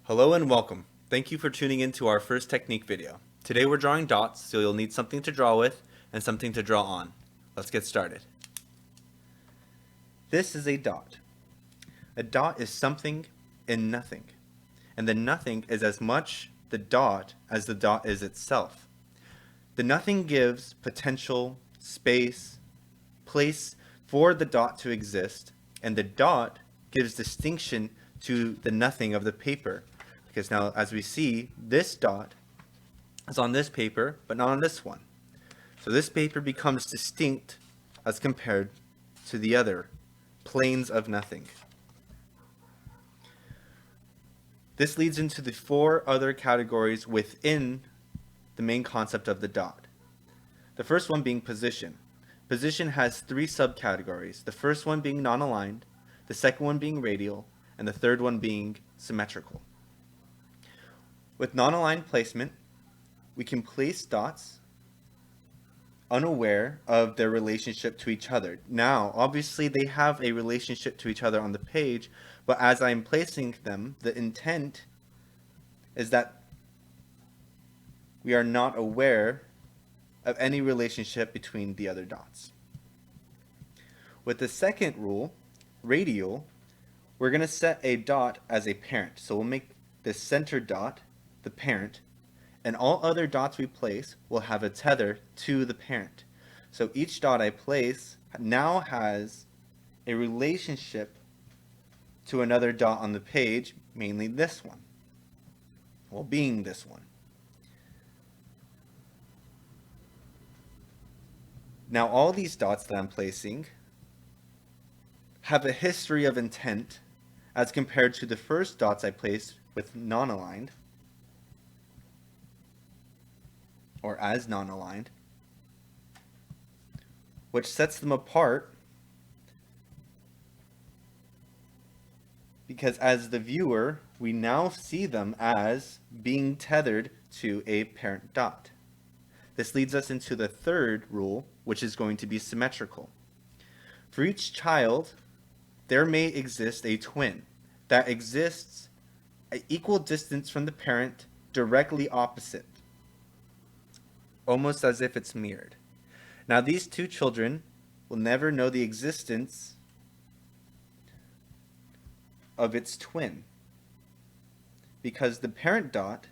Hello and welcome. Thank you for tuning in to our first technique video. Today we're drawing dots, so you'll need something to draw with and something to draw on. Let's get started. This is a dot. A dot is something in nothing, and the nothing is as much the dot as the dot is itself. The nothing gives potential, space, place for the dot to exist, and the dot gives distinction to the nothing of the paper. Because now, as we see, this dot is on this paper, but not on this one. So this paper becomes distinct as compared to the other planes of nothing. This leads into the four other categories within the main concept of the dot. The first one being position. Position has three subcategories, the first one being non-aligned, the second one being radial, and the third one being symmetrical. With non-aligned placement, we can place dots unaware of their relationship to each other. Now, obviously they have a relationship to each other on the page, but as I'm placing them, the intent is that we are not aware of any relationship between the other dots. With the second rule, radial, we're going to set a dot as a parent. So we'll make the center dot the parent, and all other dots we place will have a tether to the parent. So each dot I place now has a relationship to another dot on the page, mainly this one, well, being this one. Now all these dots that I'm placing have a history of intent as compared to the first dots I placed with non-aligned, or as non-aligned, which sets them apart because as the viewer, we now see them as being tethered to a parent dot. This leads us into the third rule, which is going to be symmetrical. For each child, there may exist a twin that exists at equal distance from the parent, directly opposite, almost as if it's mirrored. Now these two children will never know the existence of its twin because the parent dot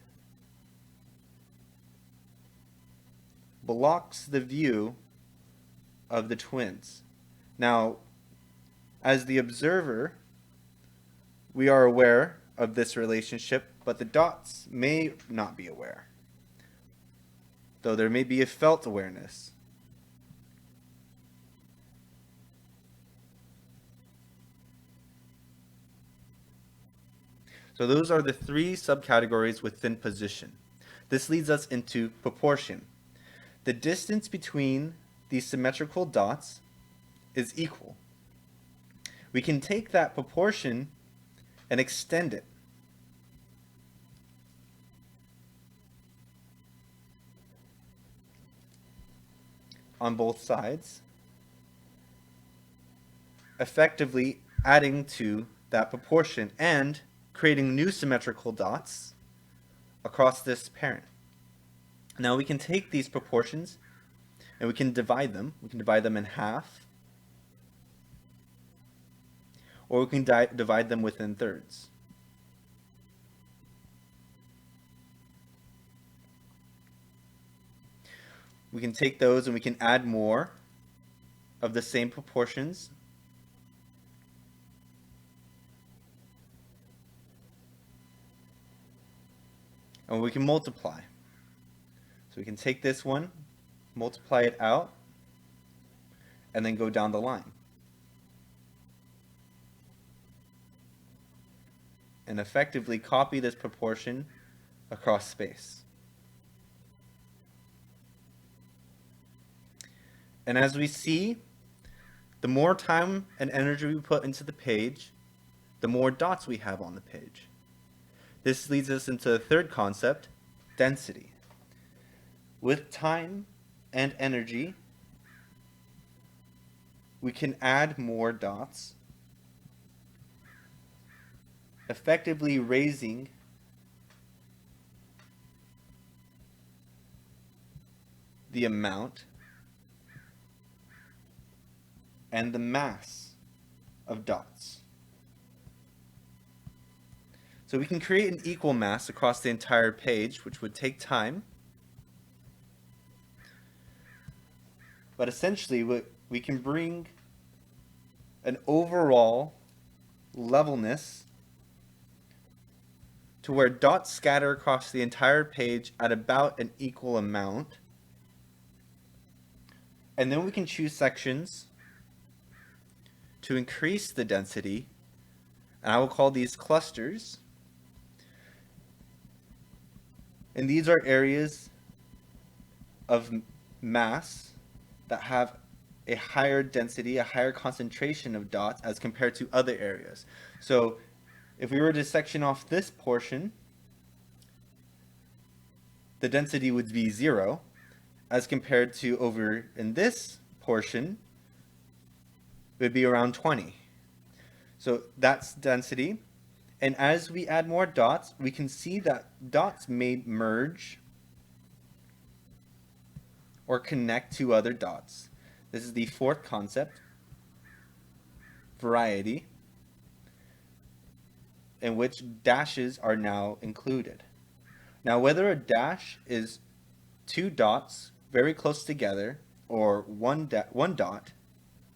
blocks the view of the twins. Now, as the observer, we are aware of this relationship, but the dots may not be aware, though there may be a felt awareness. So those are the three subcategories within position. This leads us into proportion. The distance between these symmetrical dots is equal. We can take that proportion and extend it. On both sides, effectively adding to that proportion and creating new symmetrical dots across this parent. Now we can take these proportions and we can divide them. We can divide them in half, or we can divide them within thirds. We can take those and we can add more of the same proportions. And we can multiply. So we can take this one, multiply it out, and then go down the line. And effectively copy this proportion across space. And as we see, the more time and energy we put into the page, the more dots we have on the page. This leads us into the third concept, density. With time and energy, we can add more dots, effectively raising the amount, and the mass of dots. So we can create an equal mass across the entire page, which would take time. But essentially, we can bring an overall levelness to where dots scatter across the entire page at about an equal amount. And then we can choose sections to increase the density, and I will call these clusters. And these are areas of mass that have a higher density, a higher concentration of dots as compared to other areas. So if we were to section off this portion, the density would be 0, as compared to over in this portion, it would be around 20. So that's density. And as we add more dots, we can see that dots may merge or connect to other dots. This is the fourth concept, variety, in which dashes are now included. Now, whether a dash is two dots very close together or one dot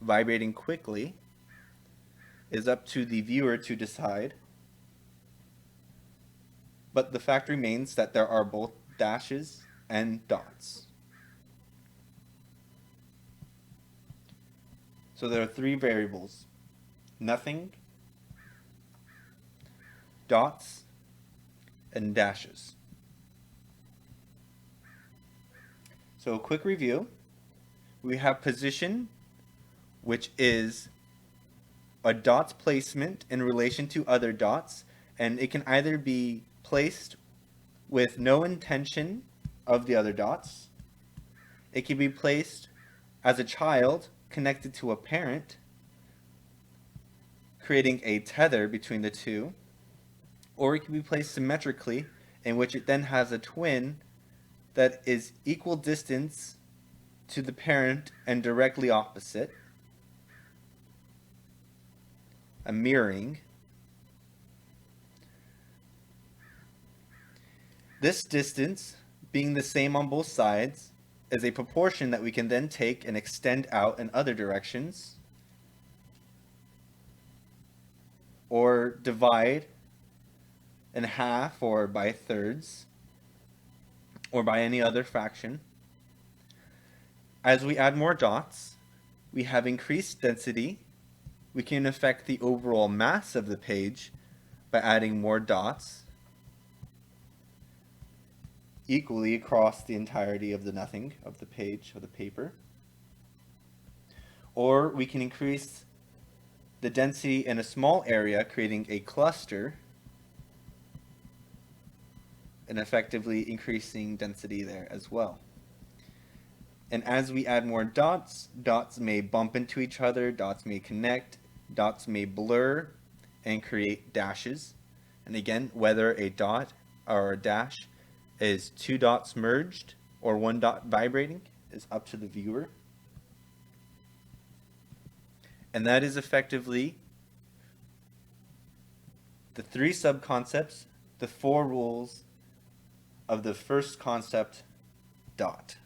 vibrating quickly is up to the viewer to decide. But the fact remains that there are both dashes and dots. So there are three variables: nothing, dots, and dashes. So a quick review. We have position, which is a dot's placement in relation to other dots, and it can either be placed with no intention of the other dots. It can be placed as a child connected to a parent, creating a tether between the two, or it can be placed symmetrically, in which it then has a twin that is equal distance to the parent and directly opposite, a mirroring. This distance, being the same on both sides, is a proportion that we can then take and extend out in other directions, or divide in half or by thirds, or by any other fraction. As we add more dots, we have increased density. We can affect the overall mass of the page by adding more dots equally across the entirety of the nothing of the page of the paper. Or we can increase the density in a small area, creating a cluster and effectively increasing density there as well. And as we add more dots, dots may bump into each other, dots may connect, dots may blur and create dashes. And again, whether a dot or a dash is two dots merged or one dot vibrating is up to the viewer. And that is effectively the three subconcepts, the four rules of the first concept, dot.